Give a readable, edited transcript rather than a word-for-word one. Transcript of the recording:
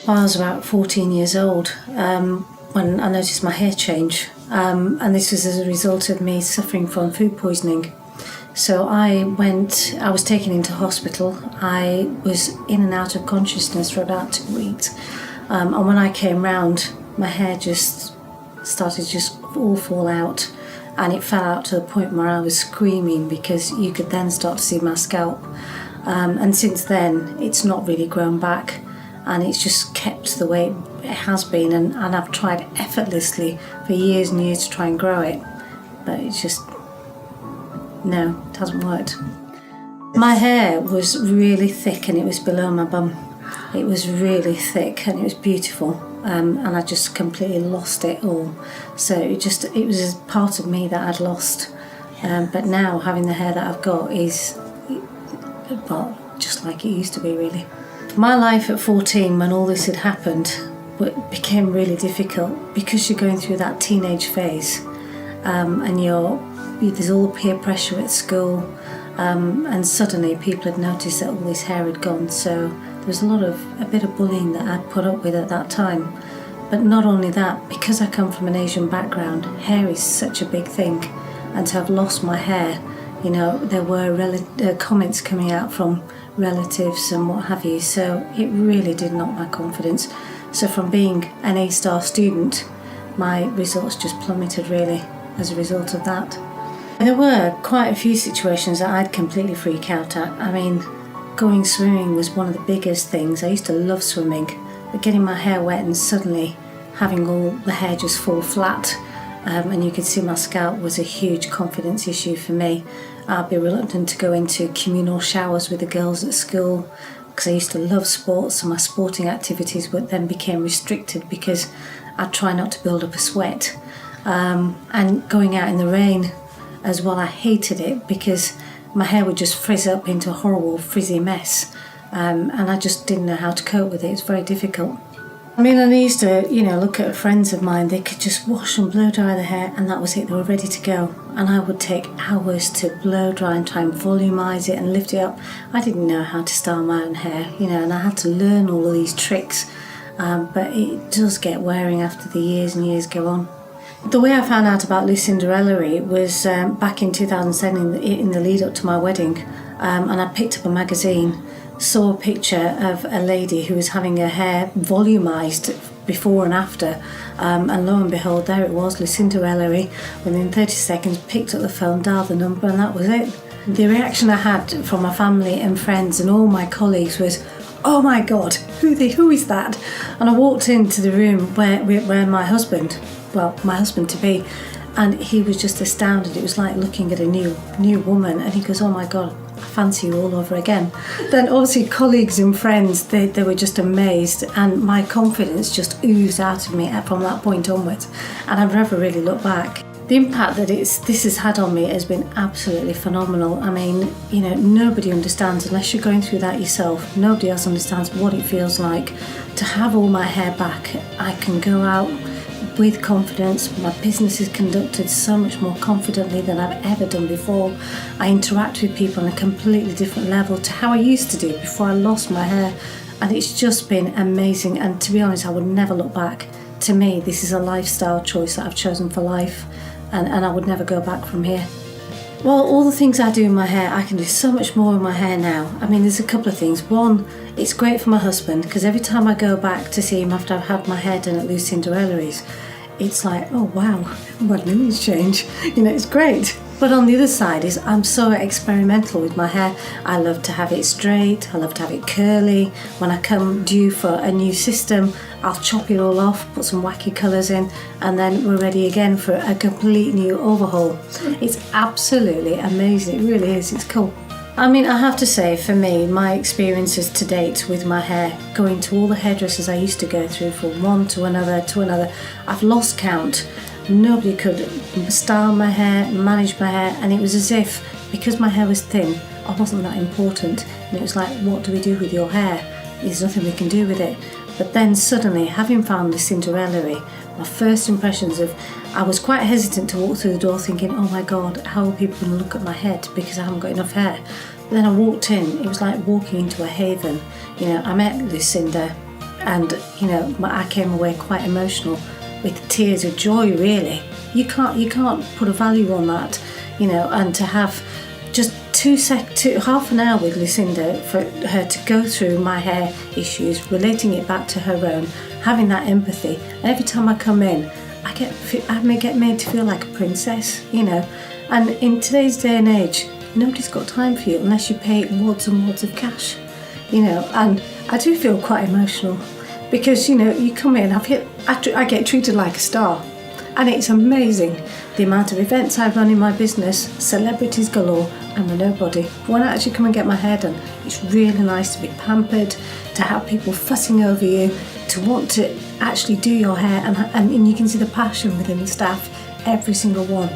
I was about 14 years old when I noticed my hair change, and this was as a result of me suffering from food poisoning. So I was taken into hospital. I was in and out of consciousness for about 2 weeks, and when I came round, my hair just started to all fall out, and it fell out to the point where I was screaming because you could then start to see my scalp. And since then, it's not really grown back, and it's just kept the way it has been, and I've tried effortlessly for years and years to try and grow it, but it's just, no, it hasn't worked. My hair was really thick and it was below my bum. It was really thick and it was beautiful, and I just completely lost it all. So it was a part of me that I'd lost, but now having the hair that I've got is, well, just like it used to be, really. My life at 14, when all this had happened, became really difficult because you're going through that teenage phase, and there's all peer pressure at school, and suddenly people had noticed that all this hair had gone. So there was a bit of bullying that I'd put up with at that time. But not only that, because I come from an Asian background, hair is such a big thing, and to have lost my hair, there were comments coming out from relatives and what have you, so it really did knock my confidence. So from being an A-star student, my results just plummeted really as a result of that. There were quite a few situations that I'd completely freak out at. I mean, going swimming was one of the biggest things. I used to love swimming, but getting my hair wet and suddenly having all the hair just fall flat, and you could see my scalp, was a huge confidence issue for me. I'd be reluctant to go into communal showers with the girls at school because I used to love sports, and my sporting activities then became restricted because I'd try not to build up a sweat. And going out in the rain as well, I hated it because my hair would just frizz up into a horrible frizzy mess, and I just didn't know how to cope with it. It was very difficult. I mean, I used to, look at friends of mine, they could just wash and blow dry their hair and that was it, they were ready to go. And I would take hours to blow dry and try and volumise it and lift it up. I didn't know how to style my own hair, and I had to learn all of these tricks. But it does get wearing after the years and years go on. The way I found out about Lucinda Ellery was back in 2007 in the lead up to my wedding, and I picked up a magazine, saw a picture of a lady who was having her hair volumised before and after, and lo and behold, there it was, Lucinda Ellery. Within 30 seconds, picked up the phone, dialed the number, and that was it. The reaction I had from my family and friends and all my colleagues was, "Oh my God, who is that?" And I walked into the room where my husband to be, and he was just astounded. It was like looking at a new woman, and he goes, "Oh my God, I fancy you all over again." Then obviously colleagues and friends, they were just amazed, and my confidence just oozed out of me from that point onwards, and I've never really looked back. The impact that this has had on me has been absolutely phenomenal. I mean, nobody understands unless you're going through that yourself. Nobody else understands what it feels like to have all my hair back. I can go out with confidence. My business is conducted so much more confidently than I've ever done before. I interact with people on a completely different level to how I used to do before I lost my hair, and it's just been amazing. And to be honest, I would never look back. To me, this is a lifestyle choice that I've chosen for life, and I would never go back from here. Well, all the things I do in my hair, I can do so much more with my hair now. I mean, there's a couple of things. One, it's great for my husband, because every time I go back to see him after I've had my hair done at Lucinda Ellery's, it's like, oh wow, what an image change. It's great. But on the other side is I'm so experimental with my hair. I love to have it straight, I love to have it curly. When I come due for a new system, I'll chop it all off, put some wacky colours in, and then we're ready again for a complete new overhaul. It's absolutely amazing, it really is, it's cool. I mean, I have to say, for me, my experiences to date with my hair, going to all the hairdressers I used to go through from one to another, I've lost count. Nobody could style my hair, manage my hair, and it was as if, because my hair was thin, I wasn't that important. And it was like, what do we do with your hair? There's nothing we can do with it. But then suddenly, having found Lucinda Ellery, my first impressions I was quite hesitant to walk through the door thinking, oh my God, how are people going to look at my head because I haven't got enough hair? But then I walked in, it was like walking into a haven. I met Lucinda, and I came away quite emotional with tears of joy. Really, you can't put a value on that, and to have just half an hour with Lucinda, for her to go through my hair issues, relating it back to her own, having that empathy. And every time I come in, I get made to feel like a princess, And in today's day and age, nobody's got time for you unless you pay wads and wads of cash, And I do feel quite emotional because, you come in, I get treated like a star. And it's amazing the amount of events I run in my business, celebrities galore, I'm a nobody. When I actually come and get my hair done, it's really nice to be pampered, to have people fussing over you, to want to actually do your hair, and you can see the passion within the staff, every single one.